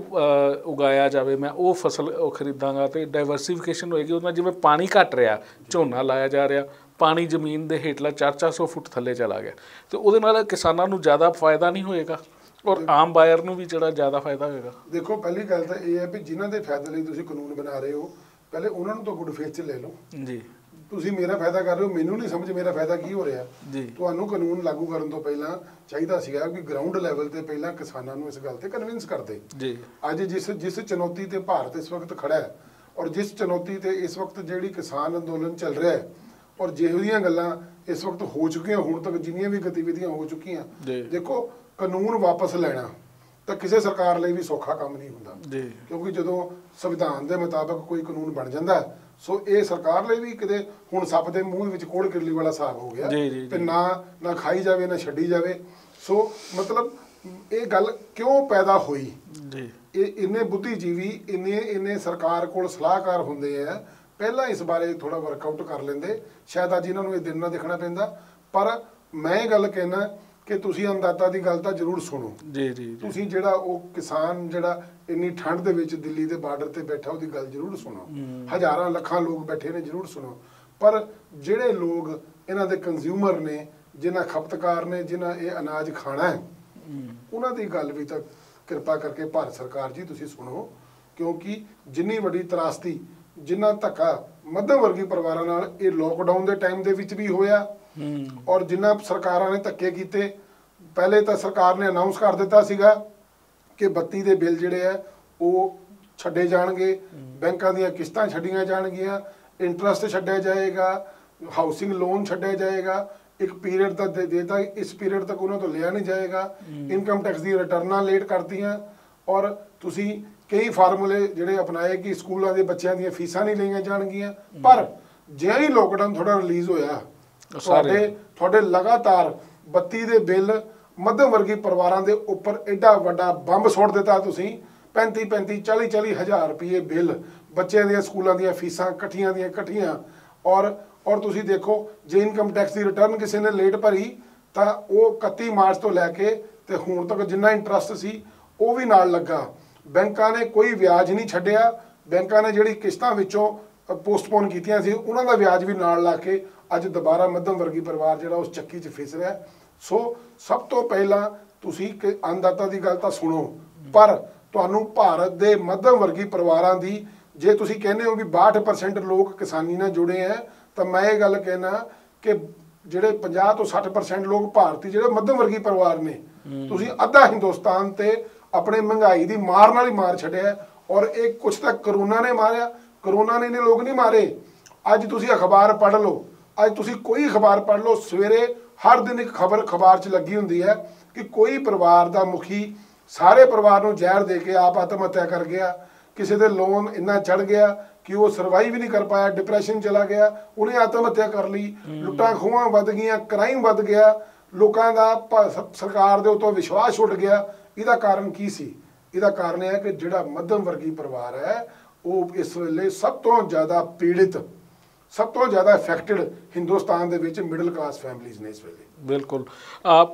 ਉਗਾਇਆ ਜਾਵੇ, ਮੈਂ ਉਹ ਫਸਲ ਖਰੀਦਾਂਗਾ। ਅਤੇ ਡਾਇਵਰਸੀਫਿਕੇਸ਼ਨ ਹੋਏਗੀ। ਉਹਦੇ ਨਾਲ ਜਿਵੇਂ ਪਾਣੀ ਘੱਟ ਰਿਹਾ, ਝੋਨਾ ਲਾਇਆ ਜਾ ਰਿਹਾ, ਪਾਣੀ ਜ਼ਮੀਨ ਦੇ ਹੇਠਲਾ 400 ਫੁੱਟ ਥੱਲੇ ਚਲਾ ਗਿਆ, ਅਤੇ ਉਹਦੇ ਨਾਲ ਕਿਸਾਨਾਂ ਨੂੰ ਜ਼ਿਆਦਾ ਫਾਇਦਾ ਨਹੀਂ ਹੋਏਗਾ ਔਰ ਆਮ ਬਾਇਰ ਨੂੰ ਵੀ ਜਿਹੜਾ ਜ਼ਿਆਦਾ ਫਾਇਦਾ ਹੋਏਗਾ। ਦੇਖੋ, ਪਹਿਲੀ ਗੱਲ ਤਾਂ ਇਹ ਹੈ ਵੀ ਜਿਨ੍ਹਾਂ ਦੇ ਫਾਇਦੇ ਲਈ ਤੁਸੀਂ ਕਾਨੂੰਨ ਬਣਾ ਰਹੇ ਹੋ, ਪਹਿਲੇ ਉਹਨਾਂ ਨੂੰ ਤਾਂ ਗੁੱਡ ਫੇਥ 'ਚ ਲੈ ਲਓ ਜੀ। ਤੁਸੀਂ ਮੇਰਾ ਫਾਇਦਾ ਕਰ ਰਹੇ ਹੋ, ਮੈਨੂੰ ਨਹੀਂ ਸਮਝ ਮੇਰਾ ਫਾਇਦਾ ਕੀ ਹੋ ਰਿਹਾ ਜੀ। ਤੁਹਾਨੂੰ ਕਾਨੂੰਨ ਲਾਗੂ ਕਰਨ ਤੋਂ ਪਹਿਲਾਂ ਚਾਹੀਦਾ ਸੀਗਾ ਕਿ ਗਰਾਊਂਡ ਲੈਵਲ ਤੇ ਪਹਿਲਾਂ ਕਿਸਾਨਾਂ ਨੂੰ ਇਸ ਗੱਲ ਤੇ ਕਨਵਿੰਸ ਕਰਦੇ ਜੀ। ਅੱਜ ਜਿਸ ਚੁਣੌਤੀ ਤੇ ਭਾਰਤ ਇਸ ਵਕਤ ਖੜਾ ਹੈ ਔਰ ਜਿਸ ਚੁਣੌਤੀ ਤੇ ਇਸ ਵਕਤ ਜਿਹੜੀ ਕਿਸਾਨ ਅੰਦੋਲਨ ਚੱਲ ਰਿਹਾ ਹੈ ਔਰ ਜਿਹੋ ਜਿਹੀਆਂ ਗੱਲਾਂ ਇਸ ਵਕਤ ਹੋ ਚੁੱਕੀਆਂ, ਹੁਣ ਤੱਕ ਜਿੰਨੀਆਂ ਵੀ ਗਤੀਵਿਧੀਆਂ ਹੋ ਚੁੱਕੀਆਂ, ਦੇਖੋ ਕਾਨੂੰਨ ਵਾਪਸ ਲੈਣਾ ਤਾਂ ਕਿਸੇ ਸਰਕਾਰ ਲਈ ਵੀ ਸੌਖਾ ਕੰਮ ਨਹੀਂ ਹੁੰਦਾ ਕਿਉਂਕਿ ਜਦੋਂ ਸੰਵਿਧਾਨ ਦੇ ਮੁਤਾਬਕ ਕੋਈ ਕਾਨੂੰਨ ਬਣ ਜਾਂਦਾ ਸੋ ਇਹ ਸਰਕਾਰ ਲਈ ਵੀ ਕਿਤੇ ਹੁਣ ਸੱਪ ਦੇ ਮੂੰਹ ਵਿੱਚ ਕੋੜ ਕਿਰਲੀ ਵਾਲਾ ਹਿਸਾਬ ਹੋ ਗਿਆ ਤੇ ਨਾ ਖਾਈ ਜਾਵੇ ਨਾ ਛੱਡੀ ਜਾਵੇ। ਸੋ ਮਤਲਬ ਇਹ ਗੱਲ ਕਿਉਂ ਪੈਦਾ ਹੋਈ, ਇਹ ਇੰਨੇ ਬੁੱਧੀਜੀਵੀ ਇੰਨੇ ਸਰਕਾਰ ਕੋਲ ਸਲਾਹਕਾਰ ਹੁੰਦੇ ਆ, ਪਹਿਲਾਂ ਇਸ ਬਾਰੇ ਥੋੜਾ ਵਰਕਆਊਟ ਕਰ ਲੈਂਦੇ, ਸ਼ਾਇਦ ਅੱਜ ਇਹਨਾਂ ਨੂੰ ਇਹ ਦਿਨ ਨਾ ਦੇਖਣਾ ਪੈਂਦਾ। ਪਰ ਮੈਂ ਇਹ ਗੱਲ ਕਹਿਣਾ ਕਿ ਤੁਸੀਂ ਅੰਨਦਾਤਾ ਦੀ ਗੱਲ ਤਾਂ ਜ਼ਰੂਰ ਸੁਣੋ। ਤੁਸੀਂ ਜਿਹੜਾ ਉਹ ਕਿਸਾਨ ਜਿਹੜਾ ਇੰਨੀ ਠੰਡ ਦੇ ਵਿੱਚ ਦਿੱਲੀ ਦੇ ਬਾਰਡਰ ਤੇ ਬੈਠਾ ਉਹਦੀ ਗੱਲ ਜ਼ਰੂਰ ਸੁਣੋ। ਹਜ਼ਾਰਾਂ ਲੱਖਾਂ ਲੋਕ ਬੈਠੇ ਨੇ, ਜ਼ਰੂਰ ਸੁਣੋ। ਪਰ ਜਿਹੜੇ ਲੋਕ ਇਹਨਾਂ ਦੇ ਕੰਜ਼ਿਊਮਰ ਨੇ, ਜਿਨ੍ਹਾਂ ਖਪਤਕਾਰ ਨੇ, ਜਿਨ੍ਹਾਂ ਇਹ ਅਨਾਜ ਖਾਣਾ ਹੈ, ਉਹਨਾਂ ਦੀ ਗੱਲ ਵੀ ਤਾਂ ਕਿਰਪਾ ਕਰਕੇ ਭਾਰਤ ਸਰਕਾਰ ਜੀ ਤੁਸੀਂ ਸੁਣੋ। ਕਿਉਂਕਿ ਜਿੰਨੀ ਵੱਡੀ ਤਰਾਸਦੀ, ਜਿੰਨਾ ਧੱਕਾ ਮੱਧਮ ਵਰਗੀ ਪਰਿਵਾਰਾਂ ਨਾਲ ਇਹ ਲੋਕਡਾਊਨ ਦੇ ਟਾਈਮ ਦੇ ਵਿੱਚ ਵੀ ਹੋਇਆ ਔਰ ਜਿੰਨਾ ਸਰਕਾਰਾਂ ਨੇ ਧੱਕੇ ਕੀਤੇ, ਪਹਿਲੇ ਤਾਂ ਸਰਕਾਰ ਨੇ ਅਨਾਉਂਸ ਕਰ ਦਿੱਤਾ ਸੀਗਾ ਕਿ ਬੱਤੀ ਦੇ ਬਿੱਲ ਜਿਹੜੇ ਆ ਉਹ ਛੱਡੇ ਜਾਣਗੇ, ਬੈਂਕਾਂ ਦੀਆਂ ਕਿਸ਼ਤਾਂ ਛੱਡੀਆਂ ਜਾਣਗੀਆਂ, ਇੰਟਰਸਟ ਛੱਡਿਆ ਜਾਏਗਾ, ਹਾਊਸਿੰਗ ਲੋਨ ਛੱਡਿਆ ਜਾਏਗਾ, ਇੱਕ ਪੀਰੀਅਡ ਤੱਕ ਦੇਤਾ, ਇਸ ਪੀਰੀਅਡ ਤੱਕ ਉਹਨਾਂ ਤੋਂ ਲਿਆ ਨਹੀਂ ਜਾਏਗਾ, ਇਨਕਮ ਟੈਕਸ ਦੀ ਰਿਟਰਨਾਂ ਲੇਟ ਕਰਤੀਆਂ ਔਰ ਤੁਸੀਂ ਕਈ ਫਾਰਮੂਲੇ ਜਿਹੜੇ ਅਪਣਾਏ ਕਿ ਸਕੂਲਾਂ ਦੇ ਬੱਚਿਆਂ ਦੀਆਂ ਫੀਸਾਂ ਨਹੀਂ ਲਈਆਂ ਜਾਣਗੀਆਂ। ਪਰ ਜਿਵੇਂ ਹੀ ਲੋਕਡਾਊਨ ਥੋੜਾ ਰਿਲੀਜ਼ ਹੋਇਆ ਤੁਹਾਡੇ ਲਗਾਤਾਰ ਬੱਤੀ ਦੇ ਬਿੱਲ ਮੱਧਮ ਵਰਗੀ ਪਰਿਵਾਰਾਂ ਦੇ ਉੱਪਰ ਐਡਾ ਵੱਡਾ ਬੰਬ ਸੁੱਟ ਦਿੱਤਾ ਤੁਸੀਂ। 35 40 ਹਜ਼ਾਰ ਰੁਪਏ ਬਿੱਲ, ਬੱਚਿਆਂ ਦੀਆਂ ਸਕੂਲਾਂ ਦੀਆਂ ਫੀਸਾਂ ਇਕੱਠੀਆਂ ਔਰ ਤੁਸੀਂ ਦੇਖੋ ਜੇ ਇਨਕਮ ਟੈਕਸ ਦੀ ਰਿਟਰਨ ਕਿਸੇ ਨੇ ਲੇਟ ਭਰੀ ਤਾਂ ਉਹ 31 ਮਾਰਚ ਤੋਂ ਲੈ ਕੇ ਤੇ ਹੁਣ ਤੱਕ ਜਿੰਨਾ ਇੰਟਰਸਟ ਸੀ ਉਹ ਵੀ ਨਾਲ ਲੱਗਾ। ਬੈਂਕਾਂ ਨੇ ਕੋਈ ਵਿਆਜ ਨਹੀਂ ਛੱਡਿਆ, ਬੈਂਕਾਂ ਨੇ ਜਿਹੜੀ ਕਿਸ਼ਤਾਂ ਵਿੱਚੋਂ ਪੋਸਟਪੋਨ ਕੀਤੀਆਂ ਸੀ ਉਹਨਾਂ ਦਾ ਵਿਆਜ ਵੀ ਨਾਲ ਲਾ ਕੇ ਅੱਜ ਦੁਬਾਰਾ ਮੱਧਮ ਵਰਗੀ ਪਰਿਵਾਰ ਜਿਹੜਾ ਉਸ ਚੱਕੀ 'ਚ ਫਿਸ ਰਿਹਾ। ਸੋ ਸਭ ਤੋਂ ਪਹਿਲਾਂ ਤੁਸੀਂ ਕਿ ਅੰਨਦਾਤਾ ਦੀ ਗੱਲ ਤਾਂ ਸੁਣੋ, ਪਰ ਤੁਹਾਨੂੰ ਭਾਰਤ ਦੇ ਮੱਧਮ ਵਰਗੀ ਪਰਿਵਾਰਾਂ ਦੀ, ਜੇ ਤੁਸੀਂ ਕਹਿੰਦੇ ਹੋ ਵੀ 62% ਲੋਕ ਕਿਸਾਨੀ ਨਾਲ ਜੁੜੇ ਹੈ, ਤਾਂ ਮੈਂ ਇਹ ਗੱਲ ਕਹਿਣਾ ਕਿ ਜਿਹੜੇ 50 ਤੋਂ 60% ਲੋਕ ਭਾਰਤੀ ਜਿਹੜੇ ਮੱਧਮ ਵਰਗੀ ਪਰਿਵਾਰ ਨੇ, ਤੁਸੀਂ ਅੱਧਾ ਹਿੰਦੁਸਤਾਨ ਤੇ ਆਪਣੇ ਮਹਿੰਗਾਈ ਦੀ ਮਾਰ ਨਾਲ ਹੀ ਮਾਰ ਛੱਡਿਆ। ਔਰ ਇਹ ਕੁਛ ਤਾਂ ਕਰੋਨਾ ਨੇ ਮਾਰਿਆ, ਕਰੋਨਾ ਨੇ ਲੋਕ ਨਹੀਂ ਮਾਰੇ। ਅੱਜ ਤੁਸੀਂ ਅਖਬਾਰ ਪੜ੍ਹ ਲਓ, ਅੱਜ ਤੁਸੀਂ ਕੋਈ ਅਖਬਾਰ ਪੜ੍ਹ ਲਓ, ਸਵੇਰੇ ਹਰ ਦਿਨ ਇੱਕ ਖਬਰ ਅਖਬਾਰ 'ਚ ਲੱਗੀ ਹੁੰਦੀ ਹੈ ਕਿ ਕੋਈ ਪਰਿਵਾਰ ਦਾ ਮੁਖੀ ਸਾਰੇ ਪਰਿਵਾਰ ਨੂੰ ਜ਼ਹਿਰ ਦੇ ਕੇ ਆਪ ਆਤਮ ਹੱਤਿਆ ਕਰ ਗਿਆ, ਕਿਸੇ ਦੇ ਲੋਨ ਇੰਨਾ ਚੜ ਗਿਆ ਕਿ ਉਹ ਸਰਵਾਈਵ ਹੀ ਨਹੀਂ ਕਰ ਪਾਇਆ, ਡਿਪਰੈਸ਼ਨ ਚਲਾ ਗਿਆ, ਉਹਨੇ ਆਤਮ ਹੱਤਿਆ ਕਰ ਲਈ, ਲੁੱਟਾਂ ਖੋਹਾਂ ਵੱਧ ਗਈਆਂ, ਕ੍ਰਾਈਮ ਵੱਧ ਗਿਆ, ਲੋਕਾਂ ਦਾ ਸਰਕਾਰ ਦੇ ਉੱਤੋਂ ਵਿਸ਼ਵਾਸ ਉੱਡ ਗਿਆ। ਇਹਦਾ ਕਾਰਨ ਕੀ ਸੀ? ਇਹਦਾ ਕਾਰਨ ਇਹ ਹੈ ਕਿ ਜਿਹੜਾ ਮੱਧਮ ਵਰਗੀ ਪਰਿਵਾਰ ਹੈ ਉਹ ਇਸ ਵੇਲੇ ਸਭ ਤੋਂ ਜ਼ਿਆਦਾ ਪੀੜਿਤ, ਸਭ ਤੋਂ ਜ਼ਿਆਦਾ ਅਫੈਕਟਡ ਹਿੰਦੁਸਤਾਨ ਦੇ ਵਿੱਚ ਮਿਡਲ ਕਲਾਸ ਫੈਮਲੀਜ਼ ਨੇ ਇਸ ਵੇਲੇ। ਬਿਲਕੁਲ।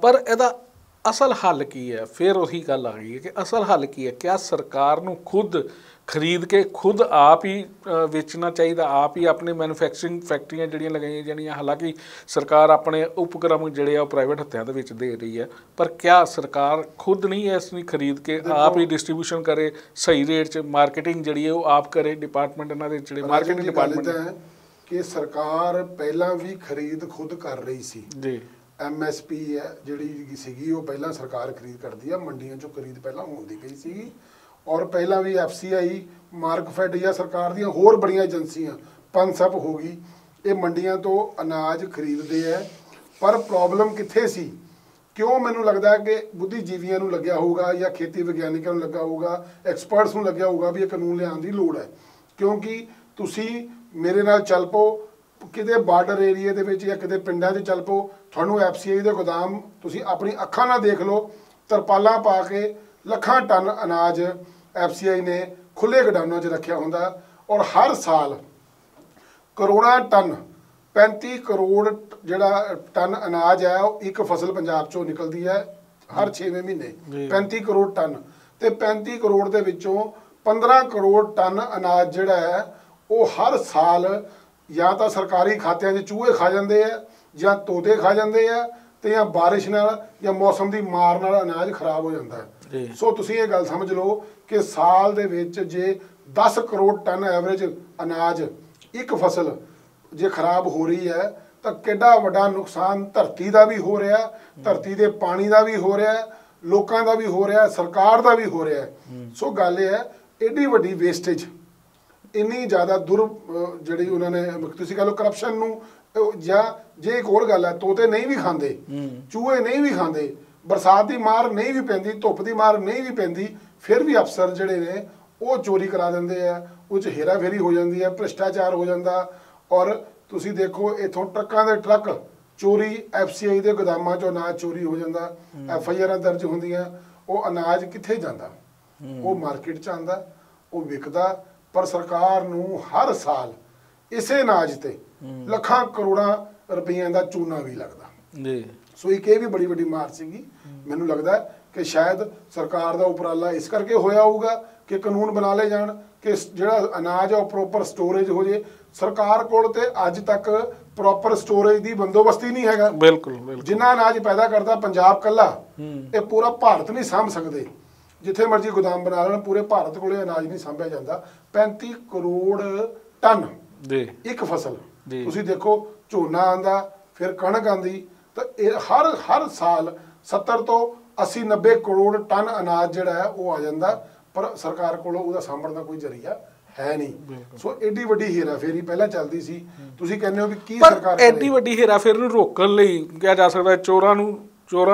ਪਰ ਇਹਦਾ ਅਸਲ ਹੱਲ ਕੀ ਹੈ? ਫਿਰ ਉਹੀ ਗੱਲ ਆ ਗਈ ਹੈ ਕਿ ਅਸਲ ਹੱਲ ਕੀ ਹੈ? ਕਿਆ ਸਰਕਾਰ ਨੂੰ ਖੁਦ ਖਰੀਦ ਕੇ ਖੁਦ ਆਪ ਹੀ ਵੇਚਣਾ ਚਾਹੀਦਾ, ਆਪ ਹੀ ਆਪਣੇ ਮੈਨੂਫੈਕਚਰਿੰਗ ਫੈਕਟਰੀਆਂ ਜਿਹੜੀਆਂ ਲਗਾਈਆਂ ਜਾਣੀਆਂ? ਹਾਲਾਂਕਿ ਸਰਕਾਰ ਆਪਣੇ ਉਪਕਰਮ ਜਿਹੜੇ ਆ ਉਹ ਪ੍ਰਾਈਵੇਟ ਹੱਥਾਂ ਦੇ ਵਿੱਚ ਦੇ ਰਹੀ ਹੈ, ਪਰ ਕਿਆ ਸਰਕਾਰ ਖੁਦ ਨਹੀਂ ਇਸ ਨੂੰ ਖਰੀਦ ਕੇ ਆਪ ਹੀ ਡਿਸਟ੍ਰੀਬਿਊਸ਼ਨ ਕਰੇ, ਸਹੀ ਰੇਟ 'ਚ ਮਾਰਕੀਟਿੰਗ ਜਿਹੜੀ ਹੈ ਉਹ ਆਪ ਕਰੇ? ਡਿਪਾਰਟਮੈਂਟ ਇਹਨਾਂ ਦੇ ਜਿਹੜੇ ਮਾਰਕੀਟਿੰਗ ਡਿਪਾਰਟਮੈਂਟ ਹੈ ਕਿ ਸਰਕਾਰ ਪਹਿਲਾਂ ਵੀ ਖਰੀਦ ਖੁਦ ਕਰ ਰਹੀ ਸੀ ਜੀ। MSP ਹੈ ਜਿਹੜੀ ਸੀਗੀ ਉਹ ਪਹਿਲਾਂ ਸਰਕਾਰ ਖਰੀਦ ਕਰਦੀ ਆ, ਮੰਡੀਆਂ 'ਚੋਂ ਖਰੀਦ ਪਹਿਲਾਂ ਹੁੰਦੀ ਪਈ ਸੀਗੀ। ਔਰ ਪਹਿਲਾਂ ਵੀ FCI, ਮਾਰਕਫੈਡ ਜਾਂ ਸਰਕਾਰ ਦੀਆਂ ਹੋਰ ਬੜੀਆਂ ਏਜੰਸੀਆਂ, ਪਨਸਪ ਹੋ ਗਈ, ਇਹ ਮੰਡੀਆਂ ਤੋਂ ਅਨਾਜ ਖਰੀਦਦੇ ਹੈ। ਪਰ ਪ੍ਰੋਬਲਮ ਕਿੱਥੇ ਸੀ? ਕਿਉਂ ਮੈਨੂੰ ਲੱਗਦਾ ਕਿ ਬੁੱਧੀਜੀਵੀਆਂ ਨੂੰ ਲੱਗਿਆ ਹੋਊਗਾ ਜਾਂ ਖੇਤੀ ਵਿਗਿਆਨਿਕਾਂ ਨੂੰ ਲੱਗਾ ਹੋਊਗਾ, ਐਕਸਪਰਟਸ ਨੂੰ ਲੱਗਿਆ ਹੋਊਗਾ ਵੀ ਇਹ ਕਾਨੂੰਨ ਲਿਆਉਣ ਦੀ ਲੋੜ ਹੈ। ਕਿਉਂਕਿ ਤੁਸੀਂ ਮੇਰੇ ਨਾਲ ਚੱਲ ਪਓ ਕਿਤੇ ਬਾਰਡਰ ਏਰੀਏ ਦੇ ਵਿੱਚ ਜਾਂ ਕਿਤੇ ਪਿੰਡਾਂ 'ਚ ਚੱਲ ਪਓ, ਤੁਹਾਨੂੰ FCI ਦੇ ਗੋਦਾਮ ਤੁਸੀਂ ਆਪਣੀ ਅੱਖਾਂ ਨਾਲ ਦੇਖ ਲਓ, ਤਰਪਾਲਾਂ ਪਾ ਕੇ ਲੱਖਾਂ ਟਨ ਅਨਾਜ FCI ਨੇ ਖੁੱਲ੍ਹੇ ਗੋਦਾਮਾਂ 'ਚ ਰੱਖਿਆ ਹੁੰਦਾ। ਔਰ ਹਰ ਸਾਲ ਕਰੋੜਾਂ ਟਨ, 35 ਕਰੋੜ ਜਿਹੜਾ ਟਨ ਅਨਾਜ ਹੈ ਉਹ ਇੱਕ ਫਸਲ ਪੰਜਾਬ 'ਚੋਂ ਨਿਕਲਦੀ ਹੈ ਹਰ 6ਵੇਂ ਮਹੀਨੇ, 35 ਕਰੋੜ ਟਨ। ਤੇ 35 ਕਰੋੜ ਦੇ ਵਿੱਚੋਂ 15 ਕਰੋੜ ਟਨ ਅਨਾਜ ਜਿਹੜਾ ਹੈ ਉਹ ਹਰ ਸਾਲ ਜਾਂ ਤਾਂ ਸਰਕਾਰੀ ਖਾਤਿਆਂ 'ਚ ਚੂਹੇ ਖਾ ਜਾਂਦੇ ਆ, ਜਾਂ ਤੋਤੇ ਖਾ ਜਾਂਦੇ ਆ, ਤੇ ਜਾਂ ਬਾਰਿਸ਼ ਨਾਲ ਜਾਂ ਮੌਸਮ ਦੀ ਮਾਰ ਨਾਲ ਅਨਾਜ ਖਰਾਬ ਹੋ ਜਾਂਦਾ ਹੈ। ਸੋ ਤੁਸੀਂ ਇਹ ਗੱਲ ਸਮਝ ਲਓ ਕਿ ਸਾਲ ਦੇ ਵਿੱਚ ਜੇ 10 ਕਰੋੜ ਟਨ ਐਵਰੇਜ ਅਨਾਜ ਇੱਕ ਫਸਲ ਜੇ ਖਰਾਬ ਹੋ ਰਹੀ ਹੈ ਤਾਂ ਕਿੱਡਾ ਵੱਡਾ ਨੁਕਸਾਨ ਧਰਤੀ ਦਾ ਵੀ ਹੋ ਰਿਹਾ, ਧਰਤੀ ਦੇ ਪਾਣੀ ਦਾ ਵੀ ਹੋ ਰਿਹਾ, ਲੋਕਾਂ ਦਾ ਵੀ ਹੋ ਰਿਹਾ, ਸਰਕਾਰ ਦਾ ਵੀ ਹੋ ਰਿਹਾ। ਸੋ ਗੱਲ ਇਹ ਹੈ, ਐਡੀ ਵੱਡੀ ਵੇਸਟੇਜ, ਇੰਨੀ ਜ਼ਿਆਦਾ ਜਿਹੜੀ ਉਹਨਾਂ ਨੇ, ਤੁਸੀਂ ਕਹ ਲਓ ਕਰਪਸ਼ਨ ਨੂੰ, ਜਾਂ ਜੇ ਇੱਕ ਹੋਰ ਗੱਲ ਹੈ, ਤੋਤੇ ਨਹੀਂ ਵੀ ਖਾਂਦੇ, ਚੂਹੇ ਨਹੀਂ ਵੀ ਖਾਂਦੇ, ਬਰਸਾਤ ਦੀ ਮਾਰ ਨਹੀਂ ਵੀ ਪੈਂਦੀ, ਧੁੱਪ ਦੀ ਮਾਰ ਨਹੀਂ ਵੀ ਪੈਂਦੀ, ਫਿਰ ਵੀ ਅਫਸਰ ਜਿਹੜੇ ਨੇ ਉਹ ਚੋਰੀ ਕਰਾ ਦਿੰਦੇ ਆ, ਉਹ 'ਚ ਹੇਰਾ ਫੇਰੀ ਹੋ ਜਾਂਦੀ ਹੈ, ਭ੍ਰਿਸ਼ਟਾਚਾਰ ਹੋ ਜਾਂਦਾ। ਔਰ ਤੁਸੀਂ ਦੇਖੋ ਇੱਥੋਂ ਟਰੱਕਾਂ ਦੇ ਟਰੱਕ ਚੋਰੀ, FCI ਦੇ ਗੋਦਾਮਾਂ 'ਚੋਂ ਅਨਾਜ ਚੋਰੀ ਹੋ ਜਾਂਦਾ, FIR ਦਰਜ ਹੁੰਦੀਆਂ। ਉਹ ਅਨਾਜ ਕਿੱਥੇ ਜਾਂਦਾ? ਉਹ ਮਾਰਕੀਟ 'ਚ ਆਉਂਦਾ, ਉਹ ਵਿਕਦਾ, ਪਰ ਸਰਕਾਰ ਨੂੰ ਹਰ ਸਾਲ ਇਸੇ ਅਨਾਜ ਤੇ ਲੱਖਾਂ ਕਰੋੜਾਂ ਰੁਪਈਆਂ ਦਾ ਚੂਨਾ ਵੀ ਲੱਗਦਾ ਜੀ। ਸੋ ਇੱਕ ਇਹ ਵੀ ਬੜੀ ਵੱਡੀ ਮਾਰ ਸੀਗੀ। ਮੈਨੂੰ ਲੱਗਦਾ ਕਿ ਸ਼ਾਇਦ ਸਰਕਾਰ ਦਾ ਉਪਰਾਲਾ ਇਸ ਕਰਕੇ ਹੋਇਆ ਹੋਊਗਾ ਕਿ ਕਾਨੂੰਨ ਬਣਾ ਲਏ ਜਾਣ ਕਿ ਜਿਹੜਾ ਅਨਾਜ ਆ ਉਹ ਪ੍ਰੋਪਰ ਸਟੋਰੇਜ ਹੋ ਜੇ। ਸਰਕਾਰ ਕੋਲ ਤੇ ਅੱਜ ਤੱਕ ਪ੍ਰੋਪਰ ਸਟੋਰੇਜ ਦੀ ਬੰਦੋਬਸਤ ਹੀ ਨਹੀਂ ਹੈਗਾ। ਬਿਲਕੁਲ ਜਿੰਨਾ ਅਨਾਜ ਪੈਦਾ ਕਰਦਾ ਪੰਜਾਬ ਕੱਲਾ, ਇਹ ਪੂਰਾ ਭਾਰਤ ਨਹੀਂ ਸਾਂਭ ਸਕਦੇ। ਜਿੱਥੇ ਮਰਜ਼ੀ ਗੋਦਾਮ ਬਣਾ ਲੈਣ, ਪੂਰੇ ਭਾਰਤ ਕੋਲੇ ਅਨਾਜ ਨਹੀਂ ਸਾਂਭਿਆ ਜਾਂਦਾ। 35 ਕਰੋੜ ਟਨ ਇੱਕ ਫਸਲ। ਤੁਸੀਂ ਦੇਖੋ ਝੋਨਾ ਆਂਦਾ, ਫਿਰ ਕਣਕ ਆਂਦੀ, ਤਾਂ ਇਹ ਹਰ ਸਾਲ 70 ਤੋਂ 80-90 ਕਰੋੜ ਟਨ ਅਨਾਜ ਜਿਹੜਾ ਹੈ ਉਹ ਆ ਜਾਂਦਾ, ਪਰ ਸਰਕਾਰ ਕੋਲੋਂ ਉਹਦਾ ਸਾਂਭਣ ਦਾ ਕੋਈ ਜ਼ਰੀਆ ਹੈ ਨਹੀਂ। ਸੋ ਐਡੀ ਵੱਡੀ ਹੇਰਾਫੇਰੀ ਪਹਿਲਾਂ ਚੱਲਦੀ ਸੀ। ਤੁਸੀਂ ਕਹਿੰਦੇ ਹੋ ਵੀ ਕੀ ਸਰਕਾਰ ਐਡੀ ਵੱਡੀ ਹੇਰਾਫੇਰੀ ਨੂੰ ਰੋਕਣ ਲਈ ਕਿਹਾ ਜਾ ਸਕਦਾ, ਚੋਰਾਂ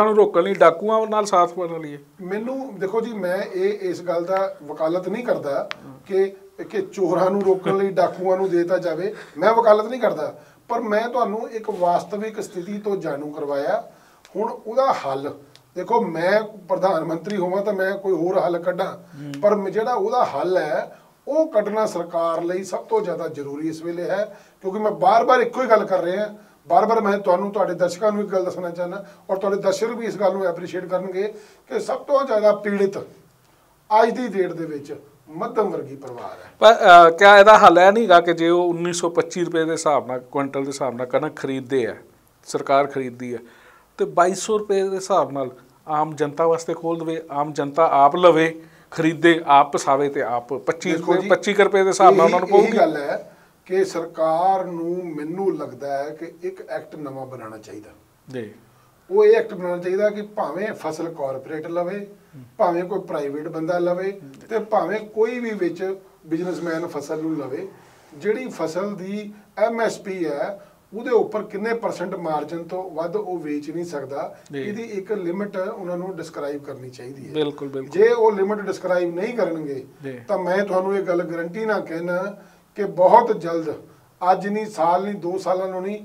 ਨੂੰ ਰੋਕਣ ਲਈ ਡਾਕੂਆਂ ਨਾਲ ਸਾਥ ਬਣਾ ਲਈਏ? ਮੈਨੂੰ ਦੇਖੋ ਜੀ, ਮੈਂ ਇਸ ਗੱਲ ਦਾ ਵਕਾਲਤ ਨਹੀਂ ਕਰਦਾ ਕਿ ਚੋਰਾਂ ਨੂੰ ਰੋਕਣ ਲਈ ਡਾਕੂਆਂ ਨੂੰ ਦੇਤਾ ਜਾਵੇ, ਮੈਂ ਵਕਾਲਤ ਨਹੀਂ ਕਰਦਾ, ਪਰ ਮੈਂ ਤੁਹਾਨੂੰ ਇੱਕ ਵਾਸਤਵਿਕ ਸਥਿਤੀ ਤੋਂ ਜਾਣੂ ਕਰਵਾਇਆ। ਹੁਣ ਉਹਦਾ ਹੱਲ ਦੇਖੋ, ਮੈਂ ਪ੍ਰਧਾਨ ਮੰਤਰੀ ਹੋਵਾਂ ਤਾਂ ਮੈਂ ਕੋਈ ਹੋਰ ਹੱਲ ਕੱਢਾਂ, ਪਰ ਜਿਹੜਾ ਉਹਦਾ ਹੱਲ ਹੈ ਉਹ ਕੱਢਣਾ ਸਰਕਾਰ ਲਈ ਸਭ ਤੋਂ ਜ਼ਿਆਦਾ ਜ਼ਰੂਰੀ ਇਸ ਵੇਲੇ ਹੈ। ਕਿਉਂਕਿ ਮੈਂ ਬਾਰ-ਬਾਰ ਇੱਕੋ ਹੀ ਗੱਲ ਕਰ ਰਿਹਾ, ਬਾਰ-ਬਾਰ ਮੈਂ ਤੁਹਾਨੂੰ, ਤੁਹਾਡੇ ਦਰਸ਼ਕਾਂ ਨੂੰ ਇੱਕ ਗੱਲ ਦੱਸਣਾ ਚਾਹੁੰਦਾ, ਔਰ ਤੁਹਾਡੇ ਦਰਸ਼ਕ ਵੀ ਇਸ ਗੱਲ ਨੂੰ ਐਪਰੀਸ਼ੀਏਟ ਕਰਨਗੇ ਕਿ ਸਭ ਤੋਂ ਜ਼ਿਆਦਾ ਪੀੜਿਤ ਅੱਜ ਦੀ ਡੇਟ ਦੇ ਵਿੱਚ ਮੱਧਮ ਵਰਗੀ ਪਰਿਵਾਰ ਹੈ। ਪਰ ਕਿਆ ਇਹਦਾ ਹੱਲ ਹੈ ਨਹੀਂਗਾ ਕਿ ਜੇ ਉਹ 1925 ਰੁਪਏ ਦੇ ਹਿਸਾਬ ਨਾਲ, ਕੁਇੰਟਲ ਦੇ ਹਿਸਾਬ ਨਾਲ ਕਣਕ ਖਰੀਦਦੇ ਆ, ਸਰਕਾਰ ਖਰੀਦਦੀ ਹੈ, ਤੇ 2200 ਰੁਪਏ ਦੇ ਹਿਸਾਬ ਨਾਲ ਆਮ ਜਨਤਾ ਵਾਸਤੇ ਖੋਲ ਦੇਵੇ, ਆਮ ਜਨਤਾ ਆਪ ਲਵੇ, ਖਰੀਦੇ, ਆਪ ਪਸਾਵੇ, ਤੇ ਆਪ 25 ਰੁਪਏ ਦੇ ਹਿਸਾਬ ਨਾਲ ਉਹਨਾਂ ਨੂੰ ਪਊਗੀ। ਇਹ ਗੱਲ ਹੈ ਕਿ ਸਰਕਾਰ ਨੂੰ, ਮੈਨੂੰ ਲੱਗਦਾ ਹੈ ਕਿ ਇੱਕ ਐਕਟ ਨਵਾਂ ਬਣਾਉਣਾ ਚਾਹੀਦਾ ਜੀ। ਉਹ ਇਹ ਐਕਟ ਬਣਾਉਣਾ ਚਾਹੀਦਾ ਕਿ ਭਾਵੇਂ ਫਸਲ ਕਾਰਪੋਰੇਟ ਲਵੇ, ਭਾਵੇਂ ਕੋਈ ਪ੍ਰਾਈਵੇਟ ਬੰਦਾ ਲਵੇ, ਤੇ ਭਾਵੇਂ ਕੋਈ ਵੀ ਵਿੱਚ ਬਿਜ਼ਨਸਮੈਨ ਫਸਲ ਨੂੰ ਲਵੇ, ਜਿਹੜੀ ਫਸਲ ਦੀ MSP ਹੈ ਉਹਦੇ ਉੱਪਰ ਕਿੰਨੇ % ਮਾਰਜਨ ਤੋਂ ਵੱਧ ਉਹ ਵੇਚ ਨਹੀਂ ਸਕਦਾ, ਇਹਦੀ ਇੱਕ ਲਿਮਿਟ ਉਹਨਾਂ ਨੂੰ ਡਿਸਕ੍ਰਾਈਬ ਕਰਨੀ ਚਾਹੀਦੀ ਹੈ। ਬਿਲਕੁਲ। ਜੇ ਉਹ ਲਿਮਿਟ ਡਿਸਕ੍ਰਾਈਬ ਨਹੀਂ ਕਰਨਗੇ ਤਾਂ ਮੈਂ ਤੁਹਾਨੂੰ ਇਹ ਗੱਲ ਗਰੰਟੀ ਨਾਲ ਕਹਿਣਾ ਕਿ ਬਹੁਤ ਜਲਦ, ਅੱਜ ਨਹੀਂ, ਸਾਲ ਨਹੀਂ, 2 ਸਾਲਾਂ ਨੂੰ ਨਹੀਂ,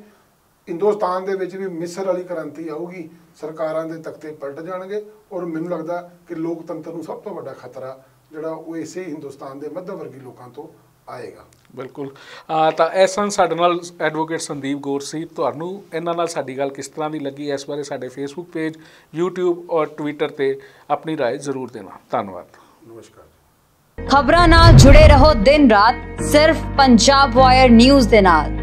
ਹਿੰਦੁਸਤਾਨ ਦੇ ਵਿੱਚ ਵੀ ਮਿਸਰ ਵਾਲੀ ਕ੍ਰਾਂਤੀ ਆਊਗੀ, ਸਰਕਾਰਾਂ ਦੇ ਤਖਤੇ ਪਲਟ ਜਾਣਗੇ। ਔਰ ਮੈਨੂੰ ਲੱਗਦਾ ਕਿ ਲੋਕਤੰਤਰ ਨੂੰ ਸਭ ਤੋਂ ਵੱਡਾ ਖਤਰਾ ਜਿਹੜਾ ਉਹ ਇਸੇ ਹਿੰਦੁਸਤਾਨ ਦੇ ਮੱਧ ਵਰਗੀ ਲੋਕਾਂ ਤੋਂ ਆਏਗਾ। ਬਿਲਕੁਲ। ਤਾਂ ਇਸ ਸਨ ਸਾਡੇ ਨਾਲ ਐਡਵੋਕੇਟ ਸੰਦੀਪ ਗੌਰ ਸੀ। ਤੁਹਾਨੂੰ ਇਹਨਾਂ ਨਾਲ ਸਾਡੀ ਗੱਲ ਕਿਸ ਤਰ੍ਹਾਂ ਦੀ ਲੱਗੀ, ਇਸ ਬਾਰੇ ਸਾਡੇ Facebook ਪੇਜ, YouTube ਔਰ Twitter ਤੇ ਆਪਣੀ ਰਾਏ ਜ਼ਰੂਰ ਦੇਣਾ। ਧੰਨਵਾਦ। ਨਮਸਕਾਰ। ਖਬਰਾਂ ਨਾਲ ਜੁੜੇ ਰਹੋ ਦਿਨ ਰਾਤ ਸਿਰਫ ਪੰਜਾਬ ਵਾਇਰ ਨਿਊਜ਼ ਦੇ ਨਾਲ।